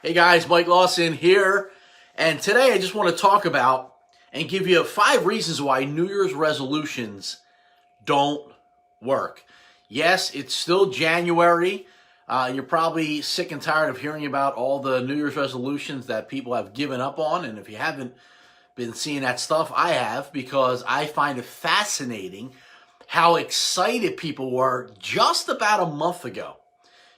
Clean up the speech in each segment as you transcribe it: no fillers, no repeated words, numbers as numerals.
Hey guys, Mike Lawson here, and today I just want to talk about and give you 5 reasons why New Year's resolutions don't work. Yes, it's still January. You're probably sick and tired of hearing about all the New Year's resolutions that people have given up on, and if you haven't been seeing that stuff, I have, because I find it fascinating how excited people were just about a month ago.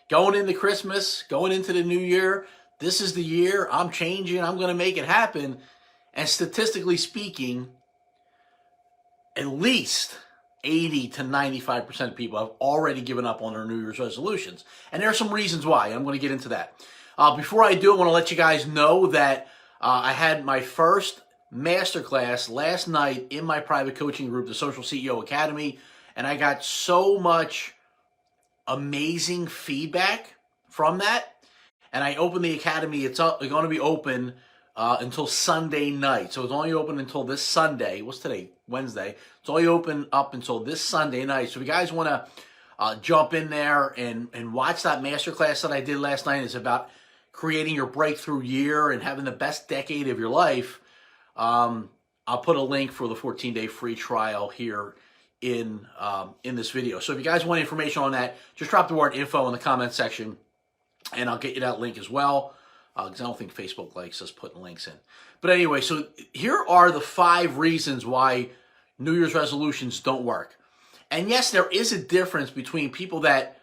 Going into Christmas, going into the new year, this is the year, I'm changing, I'm going to make it happen. And statistically speaking, at least 80 to 95% of people have already given up on their New Year's resolutions. And there are some reasons why. I'm going to get into that. Before I do, I want to let you guys know that I had my first masterclass last night in my private coaching group, the Social CEO Academy, and I got so much amazing feedback from that. And I opened the academy. It's going to be open until Sunday night. So it's only open until this Sunday. What's today? Wednesday. It's only open up until this Sunday night. So if you guys want to jump in there and watch that masterclass that I did last night, it's about creating your breakthrough year and having the best decade of your life. I'll put a link for the 14-day free trial here in this video. So if you guys want information on that, just drop the word info in the comment section, and I'll get you that link as well, because I don't think Facebook likes us putting links in. But anyway, so here are the 5 reasons why New Year's resolutions don't work. And yes, there is a difference between people that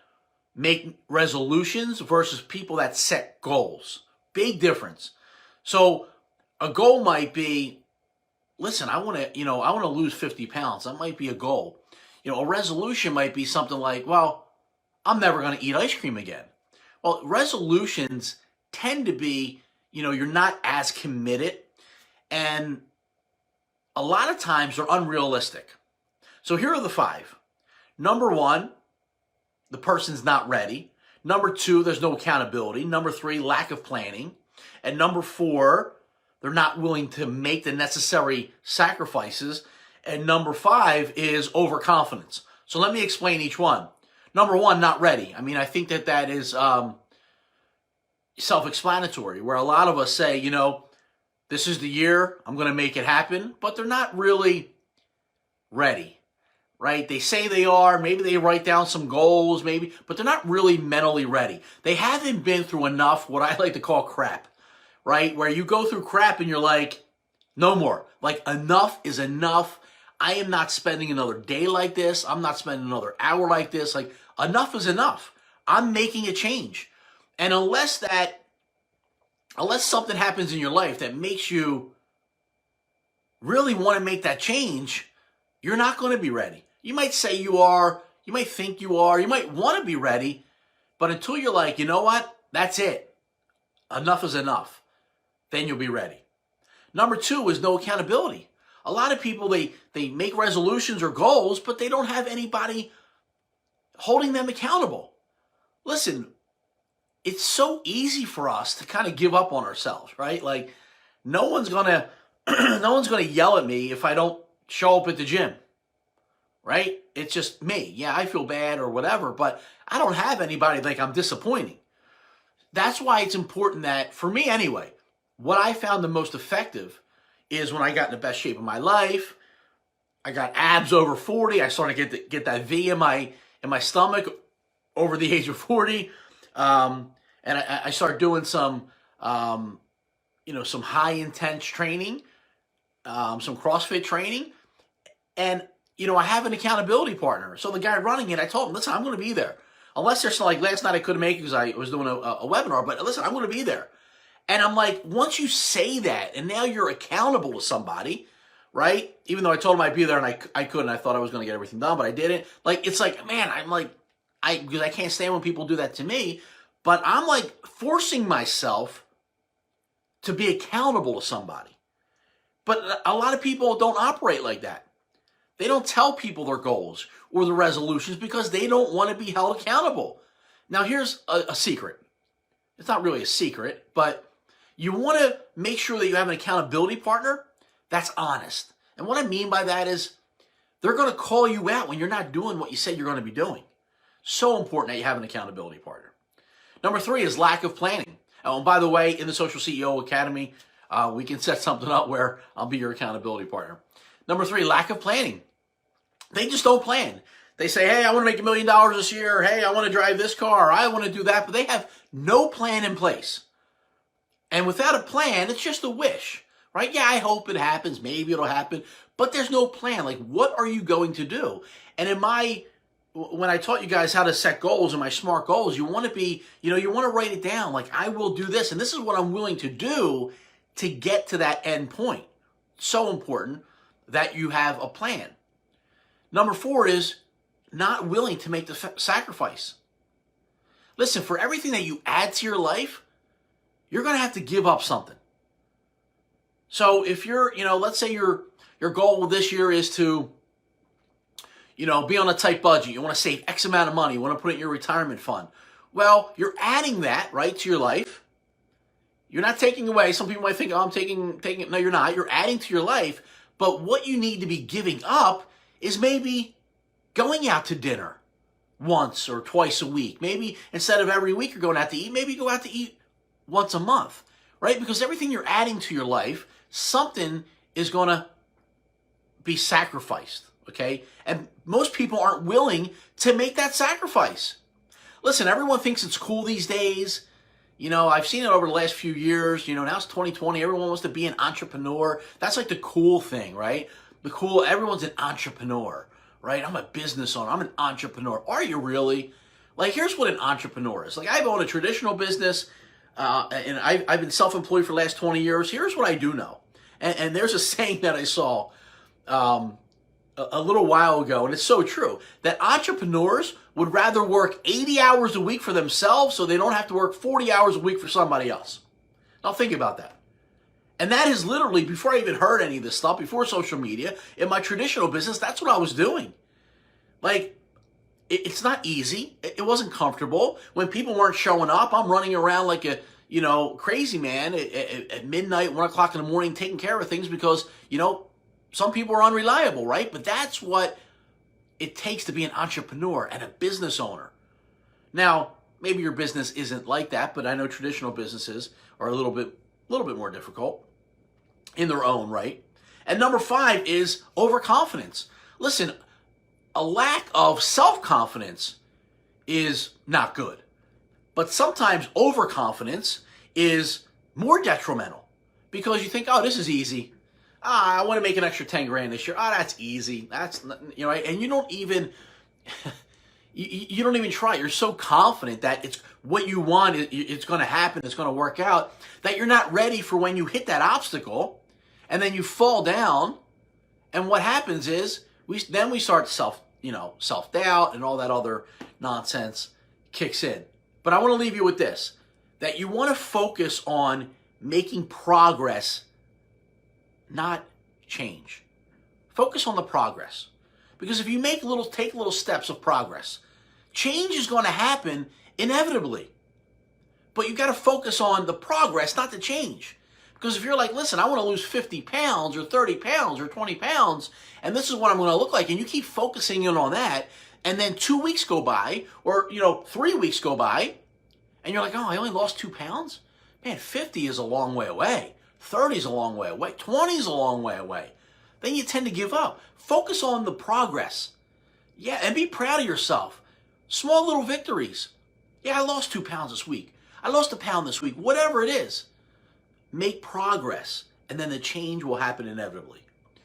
make resolutions versus people that set goals. Big difference. So a goal might be, listen, I want to lose 50 pounds. That might be a goal. A resolution might be something like, well, I'm never going to eat ice cream again. Well, resolutions tend to be, you're not as committed, and a lot of times they're unrealistic. So here are the 5. Number 1, the person's not ready. Number 2, there's no accountability. Number 3, lack of planning. And number 4, they're not willing to make the necessary sacrifices. And number 5 is overconfidence. So let me explain each one. Number 1, not ready. I think that is self-explanatory, where a lot of us say, this is the year, I'm going to make it happen, but they're not really ready, right? They say they are, maybe they write down some goals, maybe, but they're not really mentally ready. They haven't been through enough, what I like to call crap, right? Where you go through crap and you're like, no more. Like, enough is enough. I am not spending another day like this. I'm not spending another hour like this. Like, enough is enough. I'm making a change. And unless something happens in your life that makes you really want to make that change, you're not going to be ready. You might say you are, you might think you are, you might want to be ready, but until you're like, you know what, that's it. Enough is enough. Then you'll be ready. Number 2 is no accountability. A lot of people, they make resolutions or goals, but they don't have anybody holding them accountable. Listen, it's so easy for us to kind of give up on ourselves, right? Like, no one's gonna yell at me if I don't show up at the gym, right? It's just me. Yeah, I feel bad or whatever, but I don't have anybody like I'm disappointing. That's why it's important that, for me anyway, what I found the most effective is when I got in the best shape of my life. I got abs over 40. I started to get that V in my stomach over the age of 40. And I started doing some high intense training, some CrossFit training. And, I have an accountability partner. So the guy running it, I told him, listen, I'm going to be there. Unless there's like last night I couldn't make it because I was doing a webinar, but listen, I'm going to be there. And I'm like, once you say that, and now you're accountable to somebody, right? Even though I told him I'd be there and I couldn't, I thought I was going to get everything done, but I didn't. Like, it's like, man, because I can't stand when people do that to me, but I'm like forcing myself to be accountable to somebody. But a lot of people don't operate like that. They don't tell people their goals or their resolutions because they don't want to be held accountable. Now, here's a secret. It's not really a secret, but you want to make sure that you have an accountability partner that's honest. And what I mean by that is they're going to call you out when you're not doing what you said you're going to be doing. So important that you have an accountability partner. Number 3 is lack of planning. Oh, and by the way, in the Social CEO Academy, we can set something up where I'll be your accountability partner. Number 3, lack of planning. They just don't plan. They say, hey, I want to make $1 million this year. Hey, I want to drive this car. I want to do that. But they have no plan in place. And without a plan, it's just a wish, right? Yeah, I hope it happens. Maybe it'll happen. But there's no plan. Like, what are you going to do? And when I taught you guys how to set goals and my SMART goals, you want to be, you want to write it down. Like, I will do this. And this is what I'm willing to do to get to that end point. So important that you have a plan. Number 4 is not willing to make the sacrifice. Listen, for everything that you add to your life, you're going to have to give up something. So if you're, let's say your goal this year is to, be on a tight budget. You want to save X amount of money. You want to put it in your retirement fund. Well, you're adding that, right, to your life. You're not taking away. Some people might think, oh, I'm taking it. No, you're not. You're adding to your life. But what you need to be giving up is maybe going out to dinner once or twice a week. Maybe instead of every week you're going out to eat, maybe go out to eat once a month, right? Because everything you're adding to your life, something is going to be sacrificed, okay? And most people aren't willing to make that sacrifice. Listen, everyone thinks it's cool these days. I've seen it over the last few years. Now it's 2020. Everyone wants to be an entrepreneur. That's like the cool thing, right? Everyone's an entrepreneur, right? I'm a business owner. I'm an entrepreneur. Are you really? Like, here's what an entrepreneur is. Like, I've owned a traditional business, and I've been self-employed for the last 20 years. Here's what I do know. And there's a saying that I saw a little while ago, and it's so true, that entrepreneurs would rather work 80 hours a week for themselves so they don't have to work 40 hours a week for somebody else. Now think about that. And that is literally, before I even heard any of this stuff, before social media, in my traditional business, that's what I was doing. Like, it's not easy. It wasn't comfortable. When people weren't showing up, I'm running around like a, crazy man at midnight, 1 o'clock in the morning, taking care of things because, some people are unreliable, right? But that's what it takes to be an entrepreneur and a business owner. Now, maybe your business isn't like that, but I know traditional businesses are a little bit more difficult in their own right. And number 5 is overconfidence. Listen, a lack of self-confidence is not good. But sometimes overconfidence is more detrimental because you think, oh, this is easy. I want to make an extra 10 grand this year. Oh, that's easy. That's, and you don't even, you don't even try. You're so confident that it's what you want. It's going to happen. It's going to work out, that you're not ready for when you hit that obstacle and then you fall down. And what happens is we start self-doubt and all that other nonsense kicks in. But I want to leave you with this, that you want to focus on making progress, not change. Focus on the progress. Because if you take little steps of progress, change is going to happen inevitably. But you got to focus on the progress, not the change. Because if you're like, listen, I want to lose 50 pounds or 30 pounds or 20 pounds, and this is what I'm going to look like, and you keep focusing in on that, and then 2 weeks go by, or 3 weeks go by, and you're like, oh, I only lost 2 pounds? Man, 50 is a long way away. 30 is a long way away. 20 is a long way away. Then you tend to give up. Focus on the progress. Yeah, and be proud of yourself. Small little victories. Yeah, I lost 2 pounds this week. I lost a pound this week. Whatever it is, make progress, and then the change will happen inevitably.